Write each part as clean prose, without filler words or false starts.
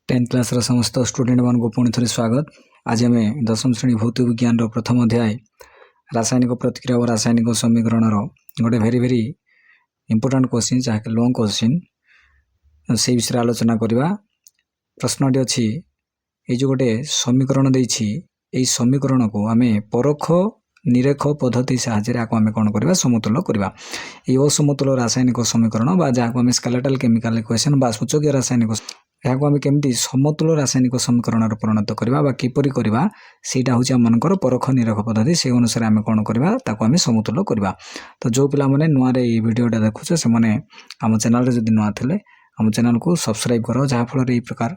Tenth class समस्त student मान को पुणी थे स्वागत। आज आम दशम श्रेणी भौतिक विज्ञान प्रथम अध्याय रासायनिक प्रतिक्रिया और रासायनिक समीकरण गोटे भेरी भेरी इंपोर्टाट क्वेश्चन जहाँकि लंग क्वेश्चन से विषय आलोचना करवा। प्रश्नटी अच्छी ये जो गोटे समीकरण देछि एई समीकरण को आम परोक्ष निरेख पद्धति साहाय्य आम कौन करवा समतुल करवा। ये असमतुल रासायनिक समीकरण जहाँ आम स्केलेटल केमिकल इक्वेशन बा सूचकीय रासायनिक यहाँ आम केमती समतुल रासायनिक समीकरण परिणत करवा किपरि करवा सेटा हूँ आमर परोक्ष निरख पद्धति से अनुसार आम कौन करवा आम समतुल करवा। तो जो पिला माने नुआ भिडियोटा देखुचे से माने आम चैनल जदि नुआ थे आम चैनल को सब्सक्राइब करो जहाँफल ये प्रकार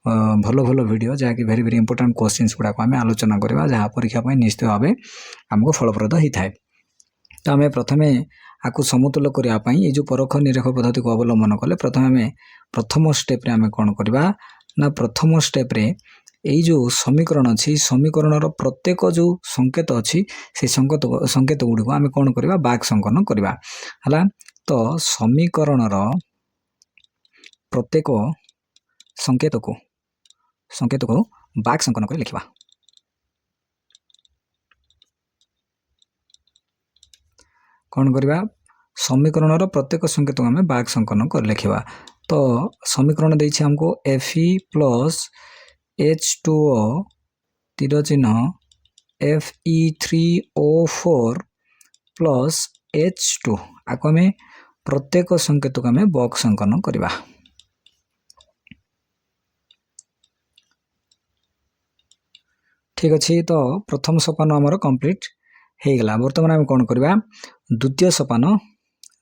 भल भल वीडियो जहाँकि भेरी भेरी इंपोर्टाट क्वेश्चन गुड़ाक आम आलोचना करवा जहाँ परीक्षा निश्चित भाव आमको फलप्रद होता है। तो आम प्रथमे आपको समतुल करने ये जो परोक्ष निरख पद्धति को अवलंबन कले प्रथम स्टेप आम कौन करवा ना प्रथम स्टेप यही जो समीकरण अच्छी समीकरण प्रत्येक जो संकेत अच्छी से संकेत गुड़िक आम कौन करवा बाग संकलन करवा है। तो समीकरण प्रत्येक संकेत को बाग संकलन कर लिखा। कौन करवा समीकरण प्रत्येक संकेत को आम बाग संकलन कर लिखा। तो समीकरण देछि हमको Fe प्लस H2O तीर चिन्ह Fe3O4 प्लस H2 आपको आम प्रत्येक संकेत को आम बॉग संकलन करवा। ठीक अच्छे। तो प्रथम सोपान आमर कंप्लीट हो गला। बर्तमान आम कौन करवा द्वितीय सोपान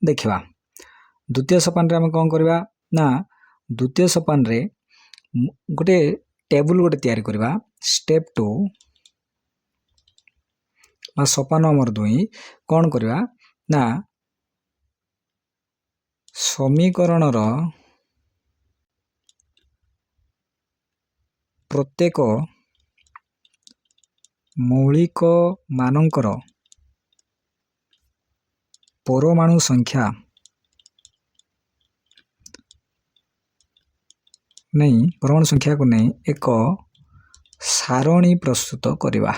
देखा। द्वितीय सोपान आम कौन करवा ना द्वितीय सोपान रे गोटे टेबुल गोटे तैयारी करवा। स्टेप 2 सोपान नंबर 2 कौन करवा ना समीकरण प्रत्येक मौलिक मानकर परमाणु संख्या नहीं परमाणु संख्या को नहीं एक सारणी प्रस्तुत करवा।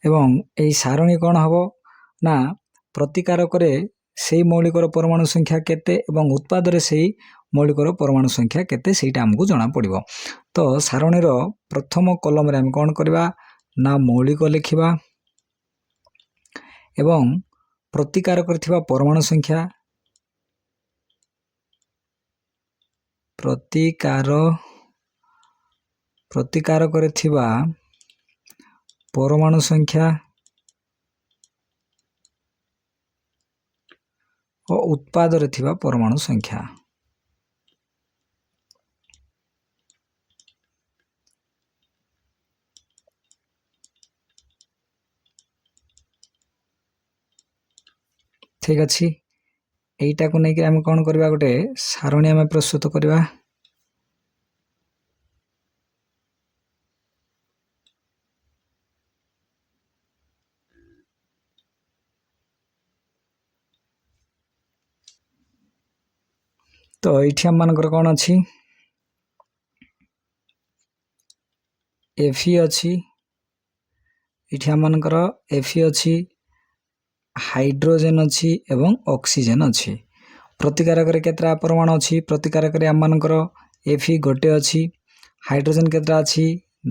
एवं यही सारणी कौन हम ना प्रतिकारक से मौलिकर परमाणु संख्या केते एवं उत्पाद से मौलिकर परमाणु संख्या केते सेटा हमको जना पड़िबो। तो सारणीर प्रथम कलम रे हम कौन करवा ना मौलिक लिखिबा एवं प्रतिकारक थिबा परमाणु संख्या प्रतिकारक थिबा परमाणु संख्या और उत्पाद रे थिबा परमाणु संख्या। ठीक अच्छे। यहीटा को लेकिन आम कौन करवा गोटे सारणी आम प्रस्तुत करवा। तो ये आम मानकर कौन अच्छी Fe अच्छी ये आम मानकर Fe अच्छी हाइड्रोजेन अच्छी एवं ऑक्सीजन अच्छी। प्रतिकारक केतरा परमाणु अच्छी प्रतिकारक आम मानकर Fe गोटे अच्छी हाइड्रोजेन केतरा अच्छी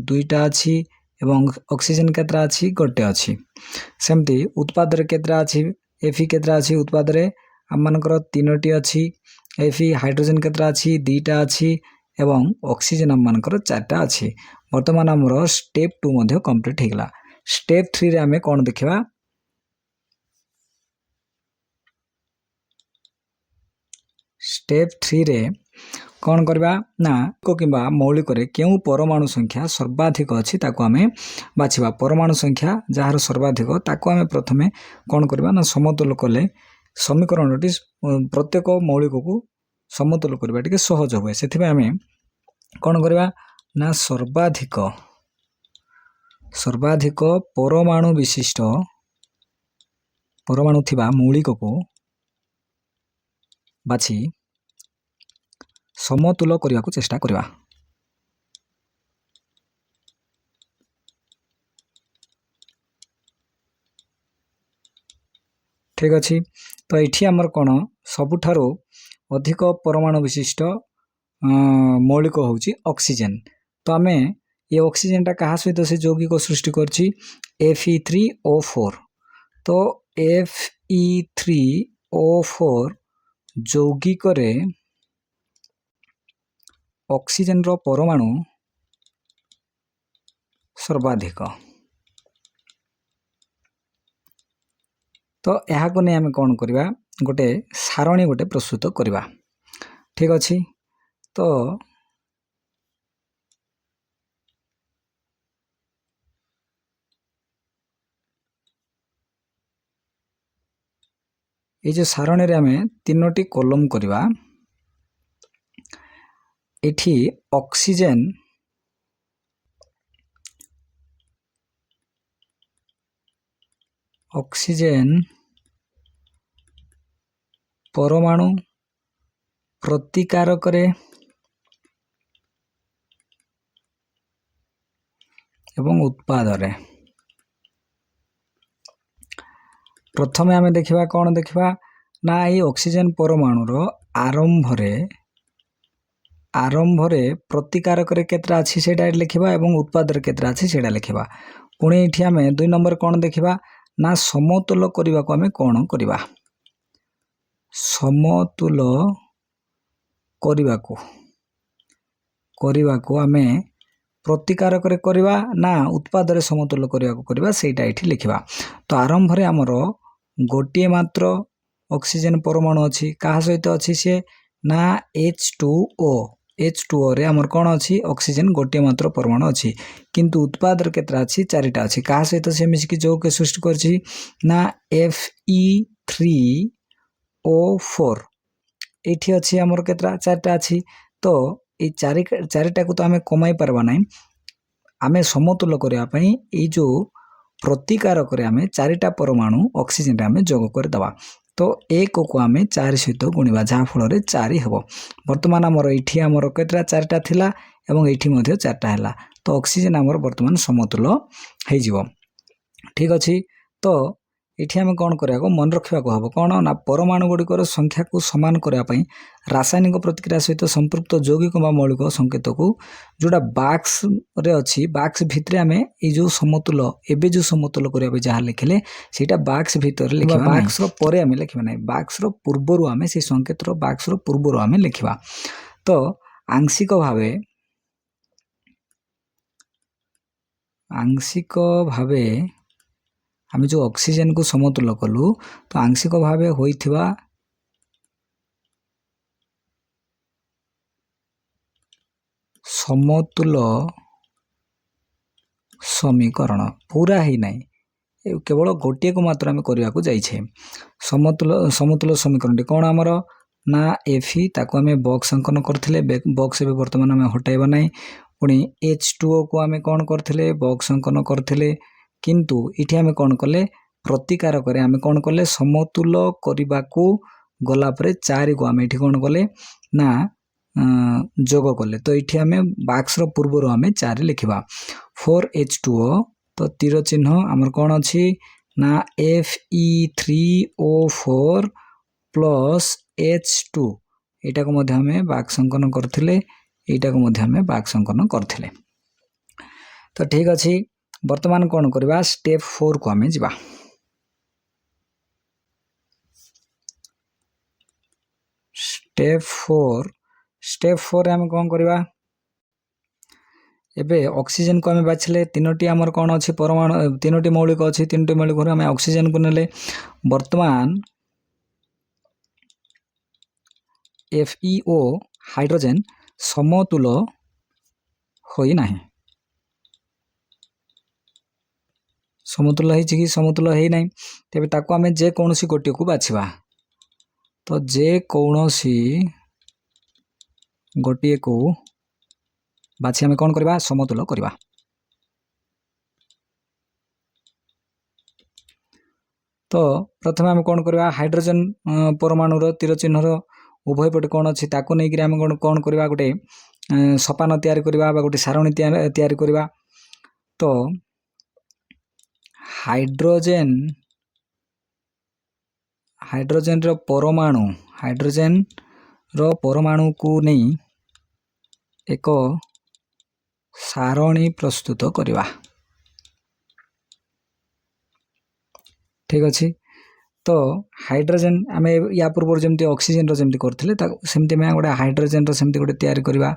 दुईटा अच्छी एवं ऑक्सीजन केतरा अच्छी गोटे अच्छी। सेमती उत्पाद केतरा अच्छी Fe केतरा अच्छी उत्पाद आम मानकर तीनोटी अच्छी Fe हाइड्रोजेन केतरा अच्छी दुईटा अच्छी एवं ऑक्सीजन आम मानकर चारटा अच्छी। वर्तमान आमर स्टेप 2 मध्य कंप्लीट हो गला। स्टेप 3 रे आमे कौन देखा स्टेप 3 रे कौन करवा ना किंबा मौलिक क्यों परमाणु संख्या सर्वाधिक अच्छी ताको आमे बाछिबा। परमाणु संख्या जार सर्वाधिक ताको आमे प्रथमे कौन करवा ना समतुल कले समीकरण प्रत्येक मौलिक को समतुल करवा टिके सहज हुए। से आमे कौन करवा ना सर्वाधिक परमाणु विशिष्ट परमाणु थिबा मौलिक को ବାଛି ସମତୁଲ କରିବାକୁ ଚେଷ୍ଟା କରିବା। ଠିକ୍ ଅଛି। ତ ଏଠି ଆମର କ'ଣ ସବୁଠାରୁ ଅଧିକ ପରମାଣୁ ବିଶିଷ୍ଟ ମୌଳିକ ହେଉଛି ଅକ୍ସିଜେନ୍। ତ ଆମେ ଏ ଅକ୍ସିଜେନ୍ଟା କାହା ସହିତ ସେ ଯୌଗିକ ସୃଷ୍ଟି କରିଛି Fe3O4। ତ Fe3O4 ଯୌଗିକରେ ଅକ୍ସିଜେନ୍ର ପରମାଣୁ ସର୍ବାଧିକ। ତ ଏହାକୁ ନେଇ ଆମେ କ'ଣ କରିବା, ଗୋଟେ ସାରଣୀ ଗୋଟେ ପ୍ରସ୍ତୁତ କରିବା। ଠିକ୍ ଅଛି। ତ এই যে ସାରଣୀରେ ଆମେ 3ଟି କଲମ କରିବା। ଏଠି ଅକ୍ସିଜେନ୍ ପରମାଣୁ ପ୍ରତିକାରକରେ ଏବଂ ଉତ୍ପାଦରେ। ପ୍ରଥମେ ଆମେ ଦେଖିବା କ'ଣ ଦେଖିବା ନା ଏଇ ଅକ୍ସିଜେନ୍ ପରମାଣୁର ଆରମ୍ଭରେ ପ୍ରତିକାରକରେ କେତେଟା ଅଛି ସେଇଟା ଏଠି ଲେଖିବା ଏବଂ ଉତ୍ପାଦରେ କେତେଟା ଅଛି ସେଇଟା ଲେଖିବା। ପୁଣି ଏଠି ଆମେ 2 ନମ୍ବର କ'ଣ ଦେଖିବା ନା ସମତୁଲ କରିବାକୁ ଆମେ କ'ଣ କରିବା, ସମତୁଲ କରିବାକୁ ଆମେ ପ୍ରତିକାରକରେ କରିବା ନା ଉତ୍ପାଦରେ ସମତୁଲ କରିବାକୁ କରିବା ସେଇଟା ଏଠି ଲେଖିବା। ତ ଆରମ୍ଭରେ ଆମର ଗୋଟିଏ ମାତ୍ର ଅକ୍ସିଜେନ୍ ପରମାଣୁ ଅଛି। କାହା ସହିତ ଅଛି ସିଏ ନା H2O ରେ ଆମର କ'ଣ ଅଛି ଅକ୍ସିଜେନ୍ ଗୋଟିଏ ମାତ୍ର ପରମାଣୁ ଅଛି। କିନ୍ତୁ ଉତ୍ପାଦରେ କେତେଟା ଅଛି 4ଟା ଅଛି। କାହା ସହିତ ସେ ମିଶିକି ଯୌଗ ସୃଷ୍ଟି କରିଛି ନା Fe3O4। ଏଇଠି ଅଛି ଆମର କେତେଟା 4ଟା ଅଛି। ତ ଏଇ ଚାରିଟାକୁ ତ ଆମେ କମାଇ ପାରିବା ନାହିଁ। ଆମେ ସମତୁଲ କରିବା ପାଇଁ ଏଇ ଯେଉଁ ପ୍ରତିକାରକରେ ଆମେ 4ଟା ପରମାଣୁ ଅକ୍ସିଜେନ୍ରେ ଆମେ ଯୋଗ କରିଦେବା। ତ 1କୁ ଆମେ 4 ସହିତ ଗୁଣିବା, ଯାହାଫଳରେ 4 ହେବ। ବର୍ତ୍ତମାନ ଆମର ଏଇଠି ଆମର କେତେଟା 4ଟା ଥିଲା ଏବଂ ଏଇଠି ମଧ୍ୟ 4ଟା ହେଲା। ତ ଅକ୍ସିଜେନ୍ ଆମର ବର୍ତ୍ତମାନ ସମତୁଲ ହେଇଯିବ। ଠିକ୍ ଅଛି। ତ ଏଠି ଆମେ କ'ଣ କରିବାକୁ ମନେ ରଖିବାକୁ ହେବ କ'ଣ ନା ପରମାଣୁ ଗୁଡ଼ିକର ସଂଖ୍ୟାକୁ ସମାନ କରିବା ପାଇଁ ରାସାୟନିକ ପ୍ରତିକ୍ରିୟା ସହିତ ସମ୍ପୃକ୍ତ ଯୌଗିକ ବା ମୌଳିକ ସଂକେତକୁ ଯେଉଁଟା ବାକ୍ସରେ ଅଛି, ବାକ୍ସ ଭିତରେ ଆମେ ଏଇ ଯେଉଁ ସମତୁଲ ଏବେ ଯେଉଁ ସମତୁଲ କରିବା ପାଇଁ ଯାହା ଲେଖିଲେ ସେଇଟା ବାକ୍ସ ଭିତରେ ଲେଖିବା, ବାକ୍ସର ପରେ ଆମେ ଲେଖିବା ନାହିଁ। ବାକ୍ସର ପୂର୍ବରୁ ଆମେ ସେଇ ସଂକେତର ବାକ୍ସର ପୂର୍ବରୁ ଆମେ ଲେଖିବା। ତ ଆଂଶିକ ଭାବେ ଆମେ ଯେଉଁ ଅକ୍ସିଜେନ୍କୁ ସମତୁଲ କଲୁ, ତ ଆଂଶିକ ଭାବେ ହୋଇଥିବା ସମତୁଲ ସମୀକରଣ ପୁରା ହେଇନାହିଁ, କେବଳ ଗୋଟିଏକୁ ମାତ୍ର ଆମେ କରିବାକୁ ଯାଇଛେ। ସମତୁଲ ସମୀକରଣଟି କ'ଣ ଆମର ନା Fe, ତାକୁ ଆମେ ବକ୍ସ ଅଙ୍କନ କରିଥିଲେ, ବକ୍ସ ଏବେ ବର୍ତ୍ତମାନ ଆମେ ହଟାଇବା ନାହିଁ। ପୁଣି H2Oକୁ ଆମେ କ'ଣ କରିଥିଲେ ବକ୍ସ ଅଙ୍କନ କରିଥିଲେ। କିନ୍ତୁ ଏଠି ଆମେ କ'ଣ କଲେ ପ୍ରତିକାରକରେ ଆମେ କ'ଣ କଲେ ସମତୁଲ କରିବାକୁ ଗଲା ପରେ 4କୁ ଆମେ ଏଠି କ'ଣ କଲେ ନା ଯୋଗ କଲେ। ତ ଏଠି ଆମେ ବାକ୍ସର ପୂର୍ବରୁ ଆମେ 4 ଲେଖିବା 4H2O। ତ ତୀର ଚିହ୍ନ ଆମର କ'ଣ ଅଛି ନା Fe3O4 ପ୍ଲସ୍ H2, ଏଇଟାକୁ ମଧ୍ୟ ଆମେ ବାକ୍ସ ଅଙ୍କନ କରିଥିଲେ, ଏଇଟାକୁ ମଧ୍ୟ ଆମେ ବାକ୍ସ ଅଙ୍କନ କରିଥିଲେ। ତ ଠିକ୍ ଅଛି। ବର୍ତ୍ତମାନ କ'ଣ କରିବା ଷ୍ଟେପ୍ 4କୁ ଆମେ ଯିବା। ଷ୍ଟେପ୍ 4ରେ ଆମେ କ'ଣ କରିବା, ଏବେ ଅକ୍ସିଜେନ୍କୁ ଆମେ ବାଛିଲେ 3ଟି ଆମର କ'ଣ ଅଛି ପରମାଣୁ, 3ଟି ମୌଳିକ ଅଛି। 3ଟି ମୌଳିକରୁ ଆମେ ଅକ୍ସିଜେନ୍କୁ ନେଲେ। ବର୍ତ୍ତମାନ FeO ହାଇଡ୍ରୋଜେନ୍ ସମତୁଲ ହୋଇନାହିଁ। ସମତୁଲ ହେଇଛି କି ସମତୁଲ ହେଇନାହିଁ। ତେବେ ତାକୁ ଆମେ ଯେକୌଣସି ଗୋଟିଏକୁ ବାଛିବା। ତ ଯେକୌଣସି ଗୋଟିଏକୁ ବାଛି ଆମେ କ'ଣ କରିବା ସମତୁଲ କରିବା। ତ ପ୍ରଥମେ ଆମେ କ'ଣ କରିବା ହାଇଡ୍ରୋଜେନ୍ ପରମାଣୁର ତୀର ଚିହ୍ନର उभय पटे कौन अच्छी ताको नहीं आम कौन करवा गोटे सपान तैयारी करवा गोटे सारणी तैयारी करवा। तो हाइड्रोजेन रो परमाणु को नहीं एक सारणी प्रस्तुत करवा। ठीक अच्छे। तो हाइड्रोजेन आम या पूर्व जमी ऑक्सीजन रो जमी करथिले सेमती मैं गोटे हाइड्रोजेन रो सेमती गोटे तैयारी करवा।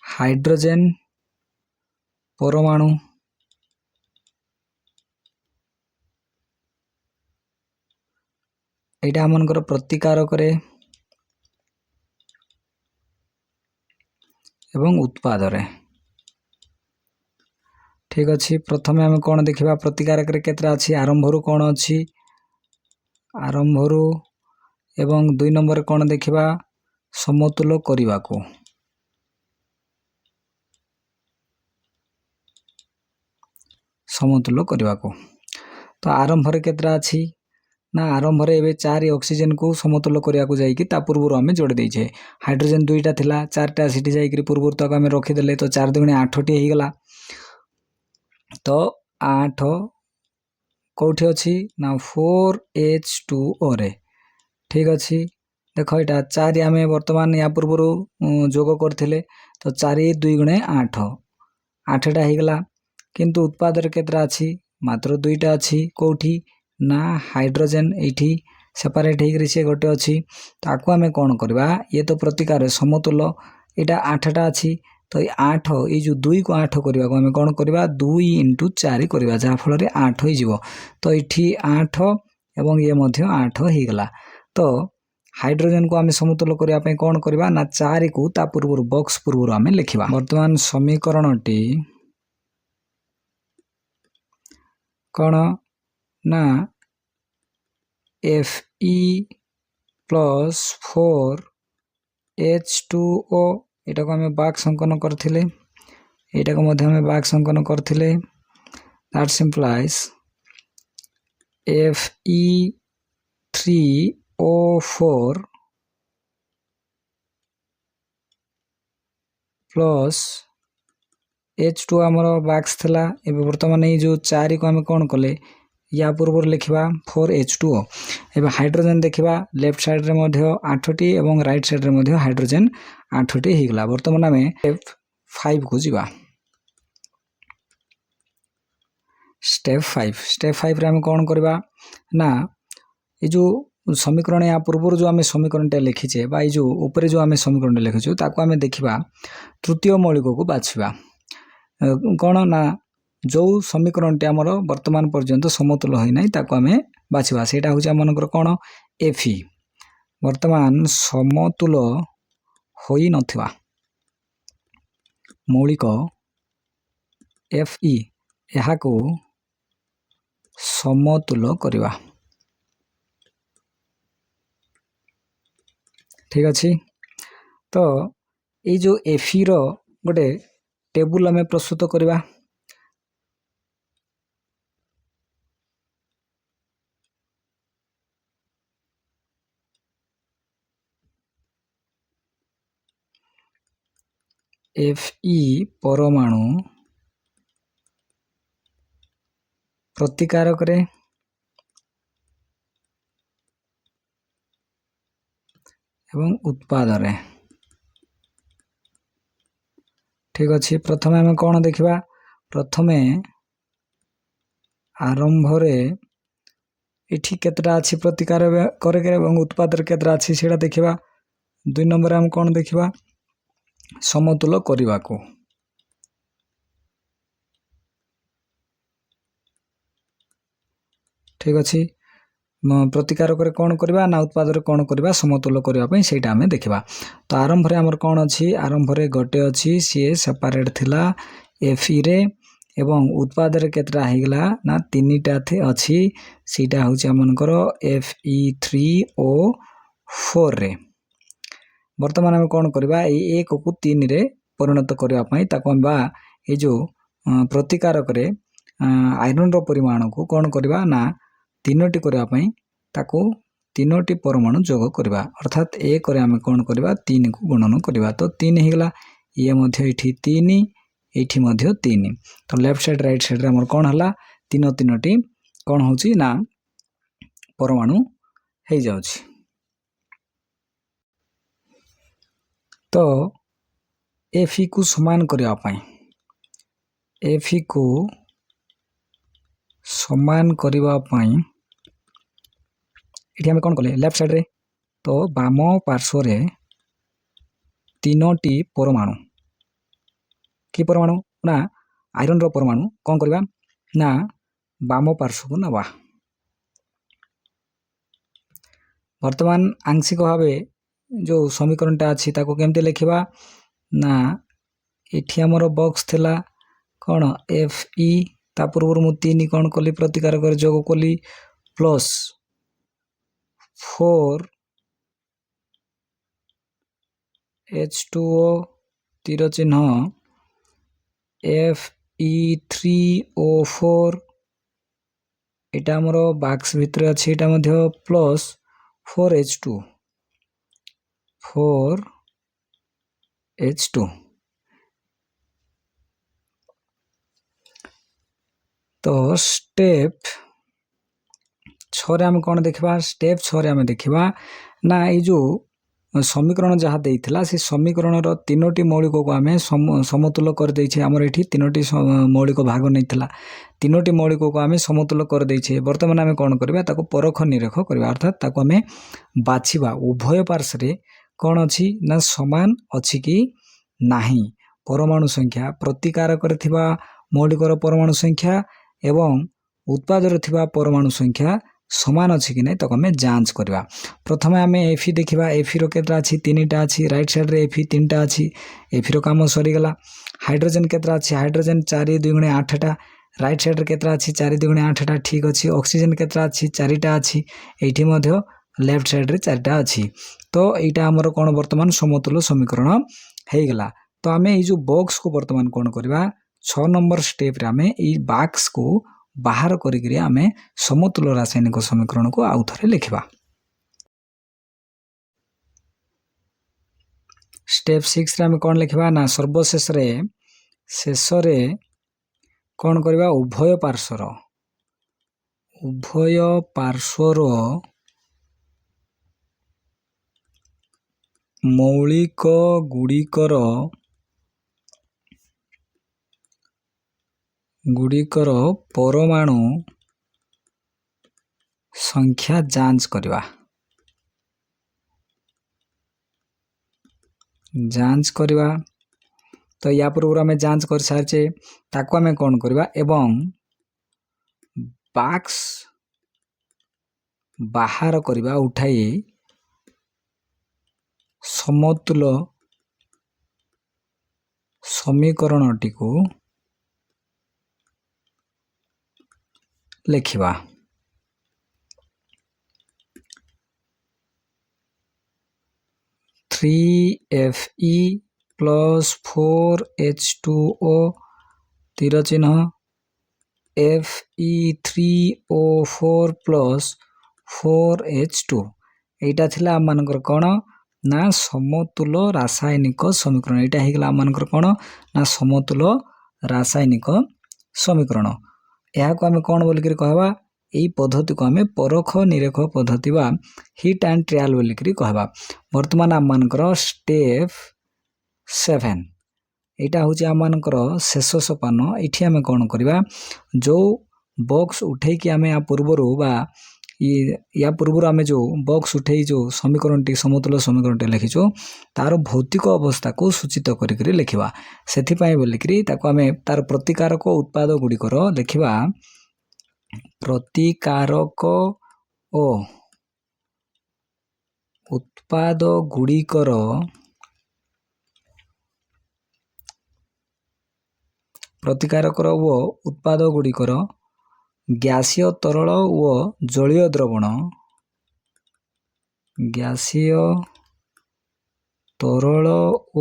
हाइड्रोजेन परमाणु एटा हमनकर प्रतिकार करे एवं उत्पादरे। ठीक अच्छे। प्रथम आम कौन देखा प्रतिकारक केतरा अच्छी आरंभरू कौन अच्छी आरंभरू एवं 2 नंबर कौन देखा समतुल करने को। समतुल करने को तो आरंभ केतरा अच्छी ना आरंभ रे 4 ऑक्सीजन को समतुल करने को जाइए पूर्व आम जोड़ी देचे। हाइड्रोजेन 2टा थिला 4टा सीटी जाइए पूर्व तक आम रखीदे तो 4 दूनी 8टी होगला। तो 8 कौटी अच्छी ना 4H2O रे। ठीक अच्छी। देख यहाँ 4 आम बर्तमान या पूर्व जोग करथिले तो 4 2 गुणे 8 8टा होगला। किंतु उत्पादर केतरा अच्छी मात्र 2टा अच्छी कौटी ना हाइड्रोजेन एठी सेपरेट होकर सी गोटे अच्छी। ताको आम कौन करवा ये तो प्रतिकार समतुल यहाँ 8टा अच्छी तो ये 8 ये जो 2 को 8 करने को आम कौन करवा 2 × 4 करवा जहाँफल 8 हो। तो ये 8 एवं ये 8 होगला। तो हाइड्रोजेन को आम समतुल करने कौन करवा ना 4 को ता पूर्व बॉक्स पूर्व आम लिखा। वर्तमान समीकरण टी कौन ना Fe + 4H2O एटा को आम बाक संकलन करथिले एटा को मध्य आम बाक संकलन करथिले। That simplifies Fe3O4 plus H2 आमर बाक्स थिला एबे वर्तमान ये जो 4 को आम कौन कले या पूर्व लिखा 4H2O। एबे हाइड्रोजेन देखा लेफ्ट साइड रे मध्य 8टी एवं राइट साइड रे मध्य हाइड्रोजेन 8टी होगला। वर्तमान आम स्टेप 5 को जीवा। स्टेप 5 रे आम कौन करवा ना ये जो समीकरण या पूर्व जो आम समीकरण लिखीचे बा जो ऊपर जो आम समीकरण लिखीचु ताको आम देखा तृतीय मौलिक को बाछिबा। कौन ना जो समीकरण टी आमर वर्तमान पर्यंत समतुल होई नाही ताको आम बाछिबा सेटा होची आमनकर कौन Fe वर्तमान समतुल होई नथिबा मौलिक Fe यहाँ को समतुल करवा। ठीक अच्छे। तो ये जो Fe रो गोटे टेबुल आम प्रस्तुत करवा। Fe परमाणु प्रतिकारक रे एवं उत्पादरे। ठीक अच्छे। प्रथमे आम कौन देखा प्रथमे आरंभ रे इठी केतरा अच्छी प्रतिकार करे उत्पादर केतरा अच्छी सेटा देखा। 2 नंबर आम कौन देखा समतुल करने को। ठीक अच्छे। प्रतिकारक कौन करवा ना उत्पादर कौन करवा समतुल करने से आम देखा। तो आरंभ रे आमर कौन अच्छी आरंभ रे गोटे अच्छी सी सेपरेट थिला Fe रे एवं उत्पादर केतरा होगला ना 3टा अच्छी सीटा हूँ आमनकर Fe3O4 रे। वर्तमान आम कौन करवा 1 को 3 रे परिणत करने ताको बा ये जो प्रतिकारक रे आयरन रो परिमाण को कौन करवा ना 3टी करने ताको 3टी परमाणु जोग करवा अर्थात 1 रे आमे कौन करवा 3 को गुणन करवा तो 3 हेगला ये मध्य इठी 3 एठी मध्य 3 तो लेफ्ट साइड राइट साइड रे हमर कौन हला 3टी कौन होची ना परमाणु हे जाउची। तो Fe को समान करबा पई Fe को समान करबा पई इठी हम कौन कले लेफ्ट साइड रे तो बाम पार्श्व रे 3टी परमाणु कि परमाणु ना आयरन रो परमाणु कौन करबा ना बाम पार्श्व को नबा। वर्तमान आंशिक भावे जो समीकरणटा अछि ताको केमते लिखिबा ना एठी हमर बॉक्स थिला कोन Fe ता पूर्व मु 3 कोन कली प्रतिकारक जोग कली प्लस 4 H2O तीर चिन्ह Fe3O4 एटा हमर बॉक्स भितर अछि एटा मध्य प्लस 4H2 तो स्टेप 6 रे हम कोन देखबा स्टेप 6 रे हम देखबा ना ए जो समीकरण जहाँ देइथिला से समीकरण रो 3टी मौलिक को हमें समतुल्य कर दै छै हमर एठी 3टी मौलिक भाग नैथिला 3टी मौलिक को हमें समतुल्य कर दै छै वर्तमान हमें कोन करबा ताको परख निरख करबा अर्थात ताको हमें बाछिबा उभय पार्श्व रे कोन अछि ना समान अछि कि नाही परमाणु संख्या प्रतिकारक रे थिबा मौलिक रो परमाणु संख्या एवं उत्पाद रे थिबा परमाणु संख्या समान अछि कि नै तक हमें जांच करबा। प्रथमे हमें Fe देखिबा Fe रो केतरा अछि 3टा अछि राइट साइड रे Fe 3टा अछि Fe रो काम सरी गेला। हाइड्रोजन केतरा अछि हाइड्रोजन 4 2 गुणे 8 टा राइट साइड रे केतरा अछि 4 2 गुणे 8 टा ठीक अछि। ऑक्सीजन केतरा अछि 4टा अछि एठी मध्य लेफ्ट साइड रे 4टा अछि तो एटा हमर कोन वर्तमान समतुल्य समीकरण हे गेला। तो हमें ए जो बॉक्स को वर्तमान कोन करबा 6 नंबर स्टेप रे हमें ए बॉक्स को बाहर करिकरी हमें समतुल्य रासायनिक समीकरण को आउ थरे लिखिबा। स्टेप 6 रे हमें कोन लिखिबा ना सर्वशेष रे शेष रे कोन करबा उभय पार्श्वर मौलिक गुड़िकर परमाणु संख्या जांच करवा तो या पूर्व हमें जांच कर सारचे ताको हमें कौन करवा एवं बॉक्स बाहर करवा उठाई समतुल्य समीकरणटी को लिखिबा। Fe प्लस 4H2O तीर चिन्ह Fe3O4 प्लस 4H2 एटा थिला मानकर कोन ना समतुल्य रासायनिक समीकरण एटा हेगला मानकर कोन ना समतुल्य रासायनिक समीकरण या को हमें कोन बोल के कहबा एई पद्धति को हमें परख निरख पद्धति बा हिट एंड ट्रायल बोल के कहबा। वर्तमान हम मानकर स्टेप 7 एटा होची हम मानकर शेष सोपान एठी हमें कोन करबा जो बॉक्स उठे कि हमें या पूर्वरु बा या पूर्वरु हमें जो बॉक्स उठे जो समीकरणटी समतुल्य समीकरणटी लिखिचो तार भौतिक अवस्था को सूचित करिकरी लिखिबा सेथि पई बोल कि ताको हमें तार प्रतिकारक उत्पाद गुडी कर लिखिबा प्रतिकारक ओ उत्पाद गुड़िकर प्रतिकारक वो उत्पाद गुड़िकर गैसीय तरल व जलीय द्रवण गैसीय तरल व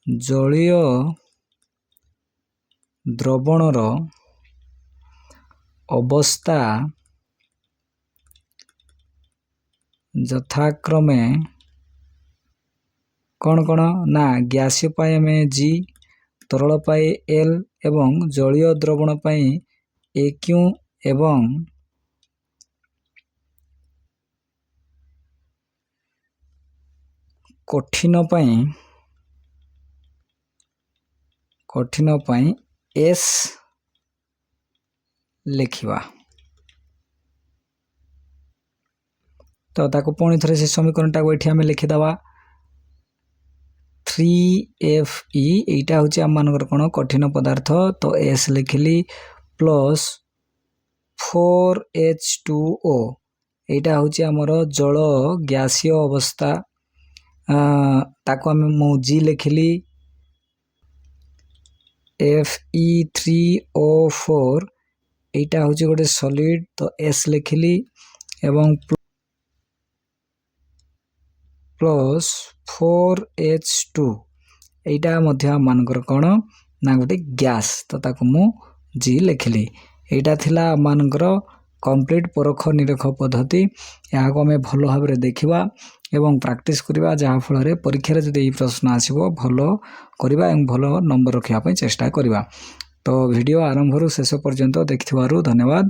ଜଳୀୟ ଦ୍ରବଣର ଅବସ୍ଥା ଯଥାକ୍ରମେ କ'ଣ କ'ଣ ନା ଗ୍ୟାସୀୟ ପାଇଁ ଆମେ G, ତରଳ ପାଇଁ L ଏବଂ ଜଳୀୟ ଦ୍ରବଣ ପାଇଁ AQ ଏବଂ କଠିନ ପାଇଁ S ଲେଖିବା। ତ ତାକୁ ପୁଣି ଥରେ ସେ ସମୀକରଣଟାକୁ ଏଠି ଆମେ ଲେଖିଦେବା 3Fe এইটা হচ্ছে ଆମମାନଙ୍କର କ'ଣ କଠିନ ପଦାର୍ଥ ତ S ଲେଖିଲି ପ୍ଲସ୍ 4H2O এইটা ହଉଛି ଆମର ଜଳ ଗ୍ୟାସୀୟ ଅବସ୍ଥା ତାକୁ ମୁଁ G ଲେଖିଲି Fe3O4 এইটা ହଉଛି ଗୋଟେ ସଲିଡ୍ ତ S ଲେଖିଲି ଏବଂ ପ୍ଲସ୍ 4H2 এইটা ମଧ୍ୟ ଆମମାନଙ୍କର କ'ଣ ନା ଗୋଟେ ଗ୍ୟାସ୍ ତ ତାକୁ ମୁଁ G ଲେଖିଲି। এইଟା ଥିଲା ଆମମାନଙ୍କର କମ୍ପ୍ଲିଟ୍ ପରଖ ନିରଖ ପଦ୍ଧତି। ଏହାକୁ ଆମେ ଭଲ ଭାବରେ ଦେଖିବା ଏବଂ ପ୍ରାକ୍ଟିସ୍ କରିବା, ଯାହାଫଳରେ ପରୀକ୍ଷାରେ ଯଦି ଏହି ପ୍ରଶ୍ନ ଆସିବ ଭଲ କରିବା ଏବଂ ଭଲ ନମ୍ବର ରଖିବା ପାଇଁ ଚେଷ୍ଟା କରିବା। ତ ଭିଡ଼ିଓ ଆରମ୍ଭରୁ ଶେଷ ପର୍ଯ୍ୟନ୍ତ ଦେଖିଥିବାରୁ ଧନ୍ୟବାଦ।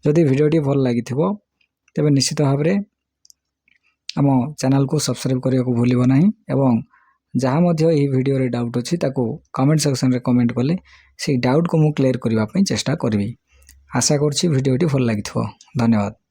ଯଦି ଭିଡ଼ିଓଟି ଭଲ ଲାଗିଥିବ ତେବେ ନିଶ୍ଚିତ ଭାବରେ ଆମ ଚ୍ୟାନେଲକୁ ସବସ୍କ୍ରାଇବ୍ କରିବାକୁ ଭୁଲିବ ନାହିଁ ଏବଂ ଯାହା ମଧ୍ୟ ଏହି ଭିଡ଼ିଓରେ ଡାଉଟ୍ ଅଛି ତାକୁ କମେଣ୍ଟ ସେକ୍ସନରେ କମେଣ୍ଟ କଲେ ସେଇ ଡାଉଟ୍କୁ ମୁଁ କ୍ଲିୟର କରିବା ପାଇଁ ଚେଷ୍ଟା କରିବି। ଆଶା କରୁଛି ଭିଡ଼ିଓଟି ଭଲ ଲାଗିଥିବ। ଧନ୍ୟବାଦ।